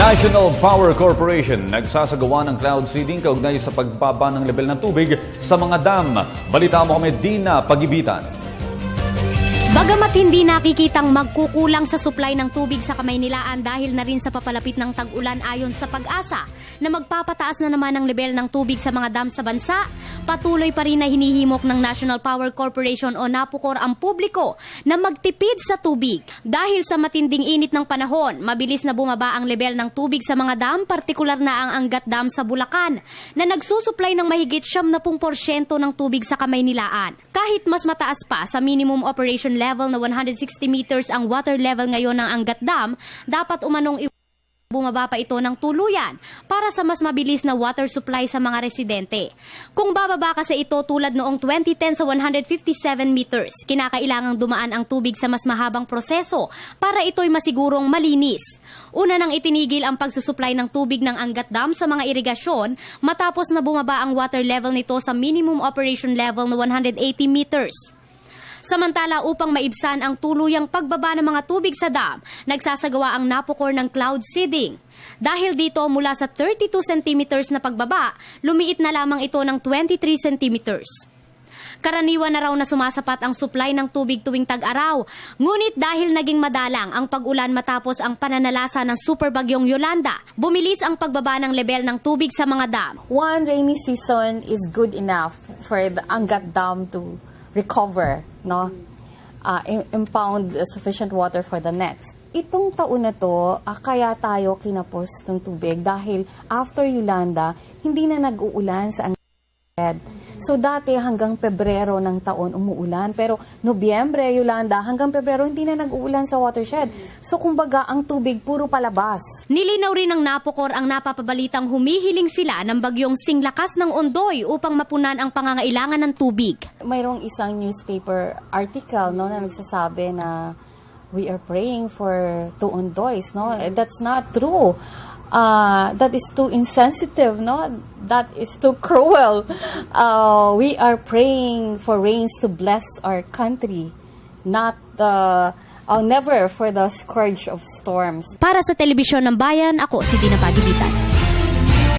National Power Corporation nagsasagawa ng cloud seeding kaugnay sa pagbaba ng level ng tubig sa mga dam. Balita mo kami, Dina Pagibitan. Bagamat hindi nakikitang magkukulang sa supply ng tubig sa Kamaynilaan dahil na rin sa papalapit ng tag-ulan ayon sa Pag-asa na magpapataas na naman ang level ng tubig sa mga dam sa bansa, patuloy pa rin na hinihimok ng National Power Corporation o NAPOCOR ang publiko na magtipid sa tubig. Dahil sa matinding init ng panahon, mabilis na bumaba ang level ng tubig sa mga dam, partikular na ang Angat Dam sa Bulacan na nagsusupply ng mahigit 70% ng tubig sa Kamaynilaan. Kahit mas mataas pa sa minimum operation level na 160 meters ang water level ngayon ng Angat Dam, dapat umanong bumaba pa ito ng tuluyan para sa mas mabilis na water supply sa mga residente. Kung bababa kasi ito tulad noong 2010 sa 157 meters, kinakailangang dumaan ang tubig sa mas mahabang proseso para ito'y masigurong malinis. Una nang itinigil ang pagsusupply ng tubig ng Angat Dam sa mga irigasyon matapos na bumaba ang water level nito sa minimum operation level na 180 meters. Samantala, upang maibsan ang tuluyang pagbaba ng mga tubig sa dam, nagsasagawa ang NAPOCOR ng cloud seeding. Dahil dito, mula sa 32 centimeters na pagbaba, lumiit na lamang ito ng 23 centimeters. Karaniwan na raw na sumasapat ang supply ng tubig tuwing tag-araw. Ngunit dahil naging madalang ang pag-ulan matapos ang pananalasa ng superbagyong Yolanda, bumilis ang pagbaba ng level ng tubig sa mga dam. One rainy season is good enough for the Angat Dam to recover, no? Impound sufficient water for the next. Itong taon na to, kaya tayo kinapos ng tubig dahil after Yolanda, hindi na nag-uulan sa Angat. So dati hanggang Pebrero ng taon umuulan, pero Nobyembre, Yolanda, hanggang Pebrero hindi na nag-uulan sa watershed. So kumbaga ang tubig puro palabas. Nilinaw rin ng NAPOCOR ang napapabalitang humihiling sila ng bagyong Singlakas ng Ondoy upang mapunan ang pangangailangan ng tubig. Mayroong isang newspaper article, no, na nagsasabi na we are praying for two Ondoys, no? That's not true. That is too insensitive, no? That is too cruel. We are praying for rains to bless our country, not never for the scourge of storms. Para sa Telebisyon ng Bayan, ako si Dina Pagibitan.